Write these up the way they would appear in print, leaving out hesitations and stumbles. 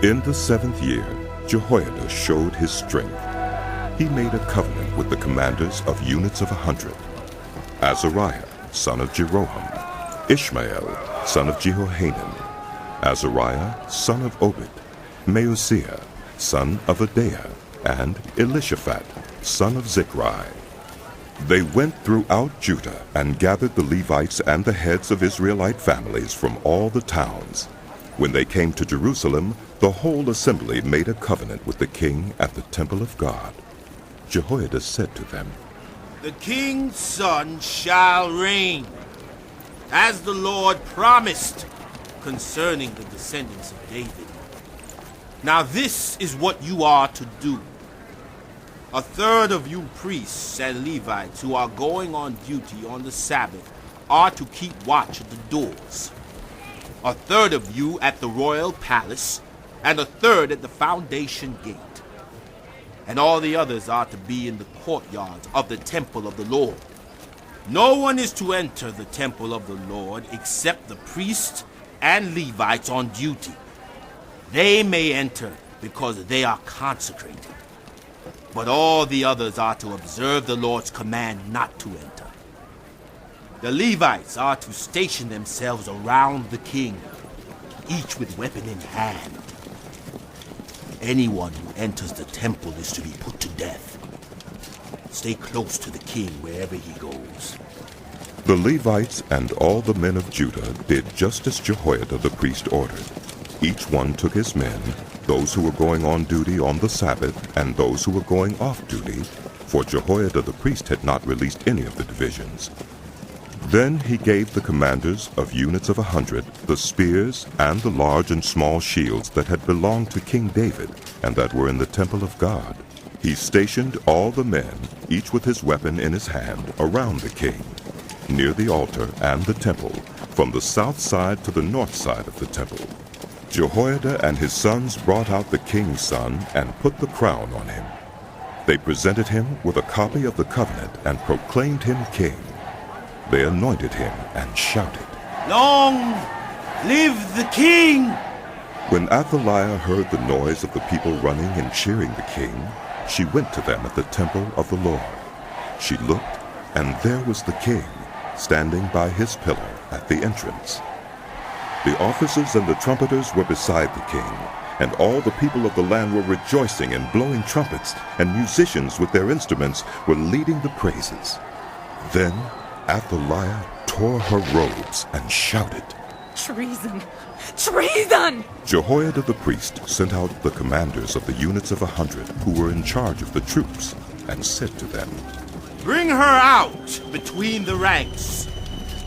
In the 7th year, Jehoiada showed his strength. He made a covenant with the commanders of units of 100. Azariah, son of Jeroham, Ishmael, son of Jehohanan, Azariah, son of Obed, Maaseiah, son of Adaiah, and Elishaphat, son of Zicri. They went throughout Judah and gathered the Levites and the heads of Israelite families from all the towns. When they came to Jerusalem, the whole assembly made a covenant with the king at the temple of God. Jehoiada said to them, "The king's son shall reign, as the Lord promised concerning the descendants of David. Now this is what you are to do. A third of you priests and Levites who are going on duty on the Sabbath are to keep watch at the doors. A third of you at the royal palace, and a third at the foundation gate. And all the others are to be in the courtyards of the temple of the Lord. No one is to enter the temple of the Lord except the priests and Levites on duty. They may enter because they are consecrated. But all the others are to observe the Lord's command not to enter. The Levites are to station themselves around the king, each with weapon in hand. Anyone who enters the temple is to be put to death. Stay close to the king wherever he goes." The Levites and all the men of Judah did just as Jehoiada the priest ordered. Each one took his men, those who were going on duty on the Sabbath and those who were going off duty, for Jehoiada the priest had not released any of the divisions. Then he gave the commanders of units of 100 the spears and the large and small shields that had belonged to King David and that were in the temple of God. He stationed all the men, each with his weapon in his hand, around the king, near the altar and the temple, from the south side to the north side of the temple. Jehoiada and his sons brought out the king's son and put the crown on him. They presented him with a copy of the covenant and proclaimed him king. They anointed him and shouted, "Long live the king!" When Adaiah heard the noise of the people running and cheering the king, she went to them at the temple of the Lord. She looked, and there was the king, standing by his pillar at the entrance. The officers and the trumpeters were beside the king, and all the people of the land were rejoicing and blowing trumpets, and musicians with their instruments were leading the praises. Then Adaiah tore her robes and shouted, "Treason! Treason!" Jehoiada the priest sent out the commanders of the units of 100 who were in charge of the troops, and said to them, "Bring her out between the ranks,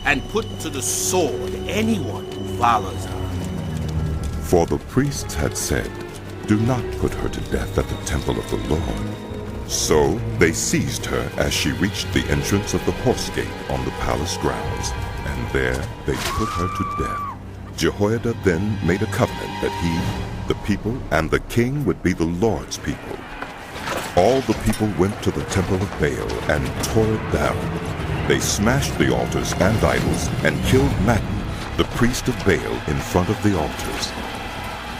and put to the sword anyone who follows her." For the priests had said, "Do not put her to death at the temple of the Lord." So they seized her as she reached the entrance of the horse gate on the palace grounds, and there they put her to death. Jehoiada then made a covenant that he, the people, and the king would be the Lord's people. All the people went to the temple of Baal and tore it down. They smashed the altars and idols and killed Mattan, the priest of Baal, in front of the altars.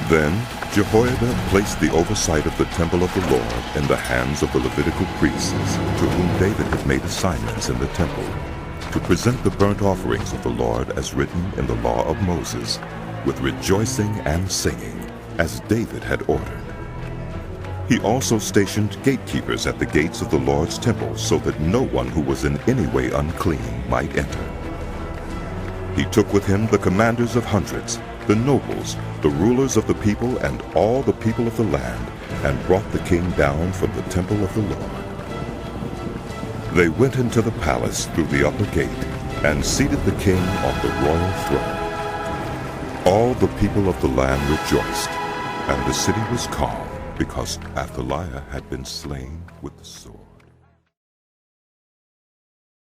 Then Jehoiada placed the oversight of the temple of the Lord in the hands of the Levitical priests, to whom David had made assignments in the temple, to present the burnt offerings of the Lord as written in the law of Moses, with rejoicing and singing, as David had ordered. He also stationed gatekeepers at the gates of the Lord's temple, so that no one who was in any way unclean might enter. He took with him the commanders of hundreds, the nobles, the rulers of the people, and all the people of the land, and brought the king down from the temple of the Lord. They went into the palace through the upper gate, and seated the king on the royal throne. All the people of the land rejoiced, and the city was calm, because Adaiah had been slain with the sword.